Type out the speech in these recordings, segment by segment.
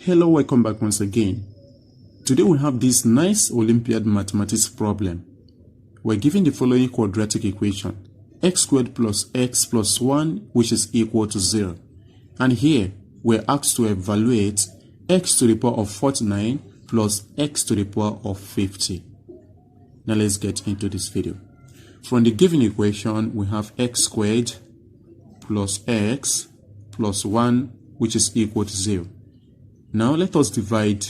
Hello, welcome back once again. Today we have this nice Olympiad mathematics problem. We're given the following quadratic equation: x squared plus x plus 1, which is equal to 0. And here we're asked to evaluate x to the power of 49 plus x to the power of 50. Now let's get into this video. From the given equation, we have x squared plus x plus 1, which is equal to 0. Now let us divide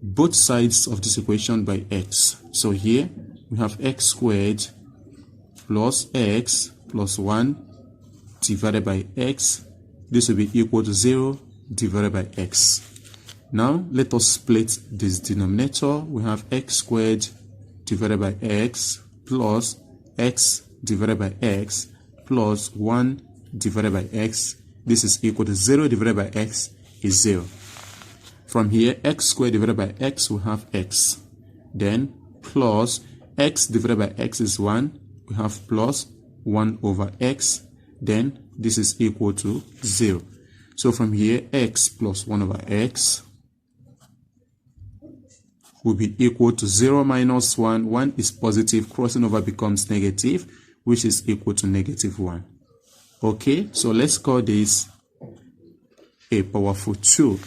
both sides of this equation by x. So here we have x squared plus x plus 1 divided by x. This will be equal to 0 divided by x. Now let us split this denominator. We have x squared divided by x plus x divided by x plus 1 divided by x. This is equal to 0 divided by x is 0. From here, x squared divided by x, we have x. Then plus x divided by x is 1. We have plus 1 over x. Then this is equal to 0. So from here, x plus 1 over x will be equal to 0 minus 1. 1 is positive. Crossing over becomes negative, which is equal to negative 1. Okay, so let's call this a powerful 2.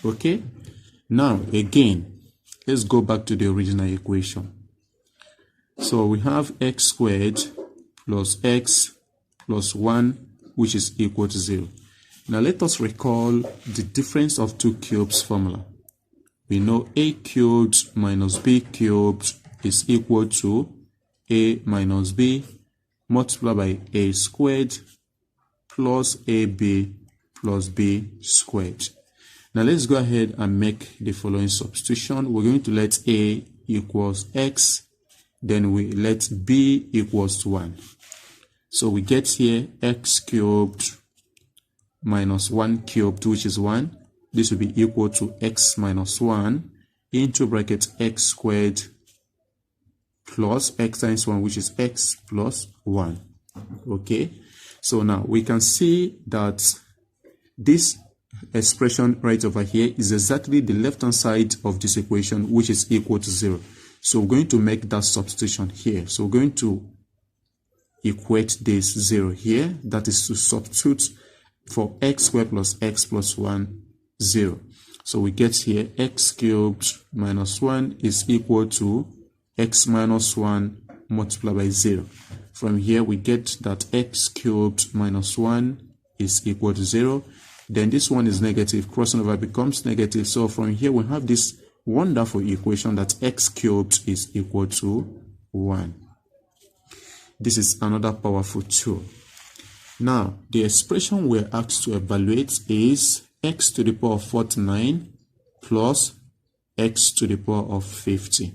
Okay, now again, let's go back to the original equation. So we have x squared plus x plus 1, which is equal to 0. Now let us recall the difference of two cubes formula. We know a cubed minus b cubed is equal to a minus b multiplied by a squared plus ab plus b squared. Now let's go ahead and make the following substitution. We're going to let a equals x, then we let b equals 1. So we get here x cubed minus 1 cubed, which is 1. This will be equal to x minus 1 into bracket x squared plus x times 1, which is x plus 1. Okay, so now we can see that this expression right over here is exactly the left hand side of this equation, which is equal to 0. So we're going to make that substitution here. So we're going to equate this 0 here. That is to substitute for x squared plus x plus 1, 0. So we get here x cubed minus 1 is equal to x minus 1 multiplied by 0. From here we get that x cubed minus 1 is equal to 0. Then this one is negative, crossing over becomes negative. So from here we have this wonderful equation that x cubed is equal to 1. This is another powerful 2. Now the expression we're asked to evaluate is x to the power of 49 plus x to the power of 50.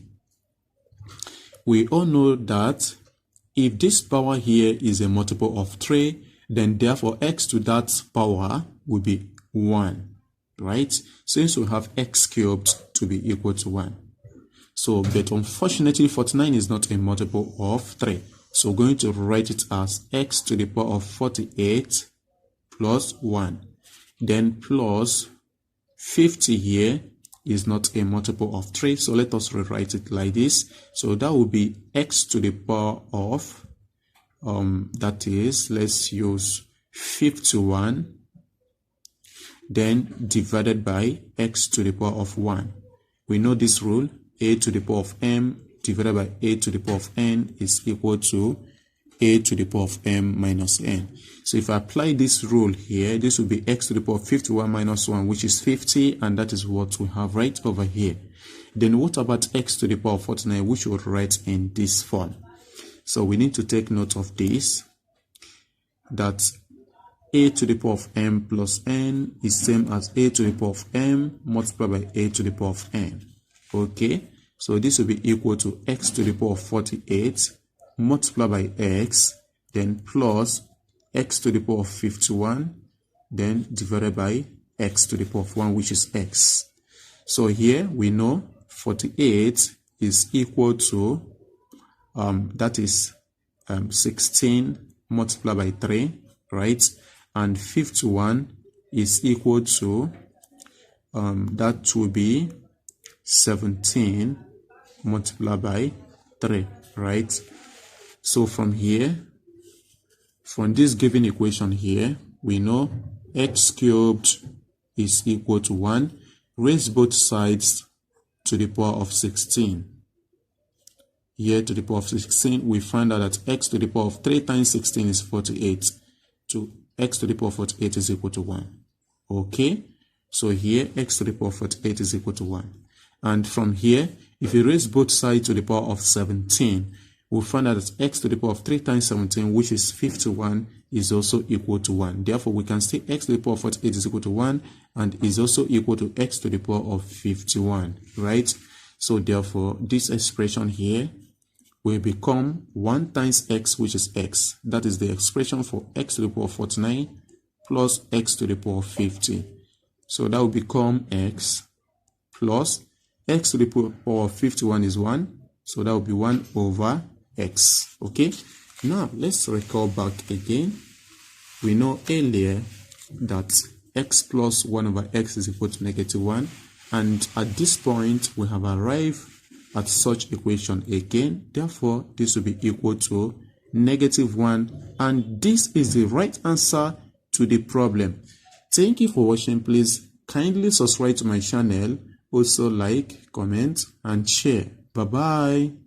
We all know that if this power here is a multiple of 3, then therefore x to that power will be 1, right? Since we have x cubed to be equal to 1. So, but unfortunately 49 is not a multiple of 3. So we're going to write it as x to the power of 48 plus 1. Then plus 50 here is not a multiple of 3. So let us rewrite it like this. So that will be x to the power of that is, let's use 51, then divided by x to the power of 1. We know this rule: a to the power of m divided by a to the power of n is equal to a to the power of m minus n. So if I apply this rule here, this will be x to the power of 51 minus 1, which is 50, and that is what we have right over here. Then what about x to the power of 49, which we would write in this form? So we need to take note of this, that a to the power of m plus n is same as a to the power of m multiplied by a to the power of n. Okay, so this will be equal to x to the power of 48 multiplied by x, then plus x to the power of 51, then divided by x to the power of 1, which is x. So here we know 48 is equal to that is 16 multiplied by 3, right? And 51 is equal to that will be 17 multiplied by 3, right? So from here, from this given equation here, we know x cubed is equal to 1. Raise both sides to the power of 16. Here to the power of 16, we find out that x to the power of 3 times 16 is 48. So x to the power of 48 is equal to 1. Okay, so here x to the power of 48 is equal to 1. And from here, if you raise both sides to the power of 17, we'll find out that x to the power of 3 times 17, which is 51, is also equal to 1. Therefore, we can say x to the power of 48 is equal to 1 and is also equal to x to the power of 51, right? So therefore, this expression here will become 1 times x, which is x. That is the expression for x to the power of 49 plus x to the power of 50. So that will become x plus x to the power of 51 is 1. So that will be 1 over x. Okay, now let's recall back again. We know earlier that x plus 1 over x is equal to negative 1, and at this point we have arrived at such equation again. Therefore, this will be equal to negative 1, and this is the right answer to the problem. Thank you for watching. Please kindly subscribe to my channel. Also like, comment and share. Bye bye.